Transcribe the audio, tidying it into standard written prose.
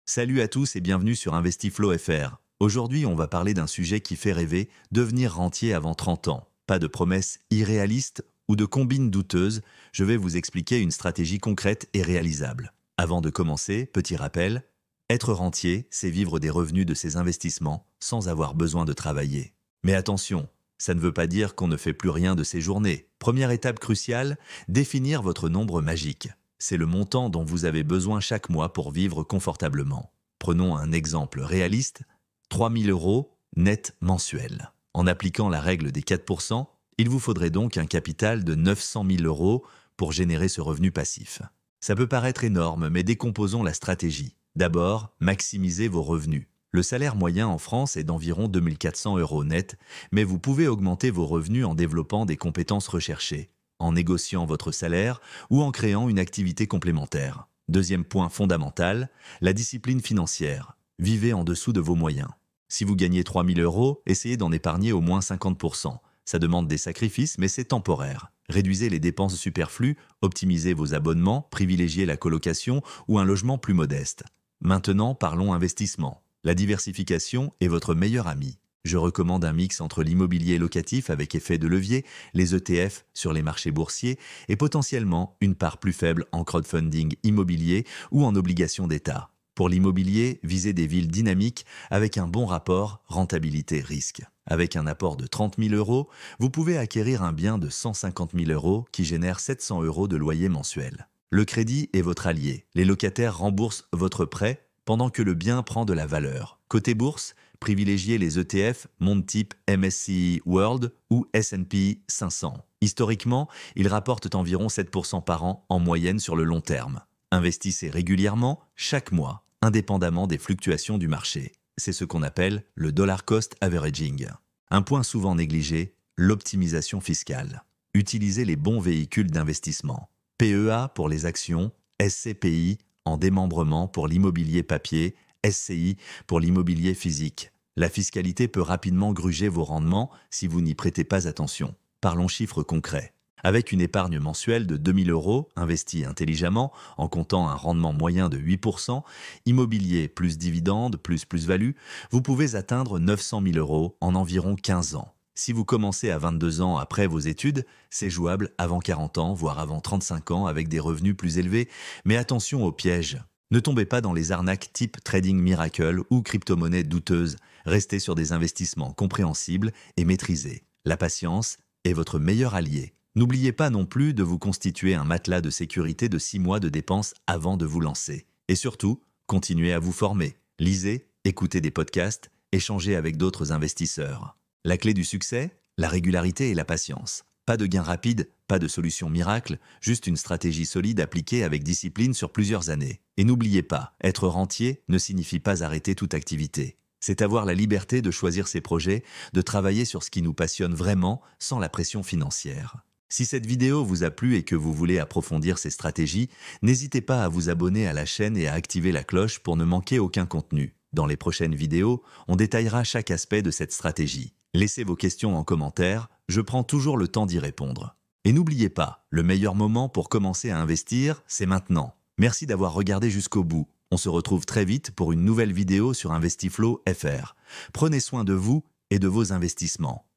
Salut à tous et bienvenue sur InvestiFlow FR. Aujourd'hui, on va parler d'un sujet qui fait rêver, devenir rentier avant 30 ans. Pas de promesses irréalistes ou de combines douteuses, je vais vous expliquer une stratégie concrète et réalisable. Avant de commencer, petit rappel, être rentier, c'est vivre des revenus de ses investissements sans avoir besoin de travailler. Mais attention, ça ne veut pas dire qu'on ne fait plus rien de ses journées. Première étape cruciale, définir votre nombre magique. C'est le montant dont vous avez besoin chaque mois pour vivre confortablement. Prenons un exemple réaliste, 3 000 euros net mensuels. En appliquant la règle des 4%, il vous faudrait donc un capital de 900 000 euros pour générer ce revenu passif. Ça peut paraître énorme, mais décomposons la stratégie. D'abord, maximisez vos revenus. Le salaire moyen en France est d'environ 2 400 euros net, mais vous pouvez augmenter vos revenus en développant des compétences recherchées, en négociant votre salaire ou en créant une activité complémentaire. Deuxième point fondamental, la discipline financière. Vivez en dessous de vos moyens. Si vous gagnez 3 000 euros, essayez d'en épargner au moins 50%. Ça demande des sacrifices, mais c'est temporaire. Réduisez les dépenses superflues, optimisez vos abonnements, privilégiez la colocation ou un logement plus modeste. Maintenant, parlons investissement. La diversification est votre meilleur ami. Je recommande un mix entre l'immobilier locatif avec effet de levier, les ETF sur les marchés boursiers et potentiellement une part plus faible en crowdfunding immobilier ou en obligations d'État. Pour l'immobilier, visez des villes dynamiques avec un bon rapport rentabilité-risque. Avec un apport de 30 000 euros, vous pouvez acquérir un bien de 150 000 euros qui génère 700 euros de loyer mensuel. Le crédit est votre allié. Les locataires remboursent votre prêt pendant que le bien prend de la valeur. Côté bourse, privilégiez les ETF monde type MSCI World ou S&P 500. Historiquement, ils rapportent environ 7% par an en moyenne sur le long terme. Investissez régulièrement, chaque mois, indépendamment des fluctuations du marché. C'est ce qu'on appelle le dollar cost averaging. Un point souvent négligé, l'optimisation fiscale. Utilisez les bons véhicules d'investissement. PEA pour les actions, SCPI en démembrement pour l'immobilier papier, SCI pour l'immobilier physique. La fiscalité peut rapidement gruger vos rendements si vous n'y prêtez pas attention. Parlons chiffres concrets. Avec une épargne mensuelle de 2 000 euros, investie intelligemment, en comptant un rendement moyen de 8%, immobilier plus dividende plus plus-value, vous pouvez atteindre 900 000 euros en environ 15 ans. Si vous commencez à 22 ans après vos études, c'est jouable avant 40 ans, voire avant 35 ans avec des revenus plus élevés, mais attention aux pièges. Ne tombez pas dans les arnaques type Trading Miracle ou crypto-monnaies douteuses. Restez sur des investissements compréhensibles et maîtrisés. La patience est votre meilleur allié. N'oubliez pas non plus de vous constituer un matelas de sécurité de 6 mois de dépenses avant de vous lancer. Et surtout, continuez à vous former. Lisez, écoutez des podcasts, échangez avec d'autres investisseurs. La clé du succès, la régularité et la patience. Pas de gain rapide, pas de solution miracle, juste une stratégie solide appliquée avec discipline sur plusieurs années. Et n'oubliez pas, être rentier ne signifie pas arrêter toute activité. C'est avoir la liberté de choisir ses projets, de travailler sur ce qui nous passionne vraiment sans la pression financière. Si cette vidéo vous a plu et que vous voulez approfondir ces stratégies, n'hésitez pas à vous abonner à la chaîne et à activer la cloche pour ne manquer aucun contenu. Dans les prochaines vidéos, on détaillera chaque aspect de cette stratégie. Laissez vos questions en commentaire, je prends toujours le temps d'y répondre. Et n'oubliez pas, le meilleur moment pour commencer à investir, c'est maintenant. Merci d'avoir regardé jusqu'au bout. On se retrouve très vite pour une nouvelle vidéo sur InvestiFlow FR. Prenez soin de vous et de vos investissements.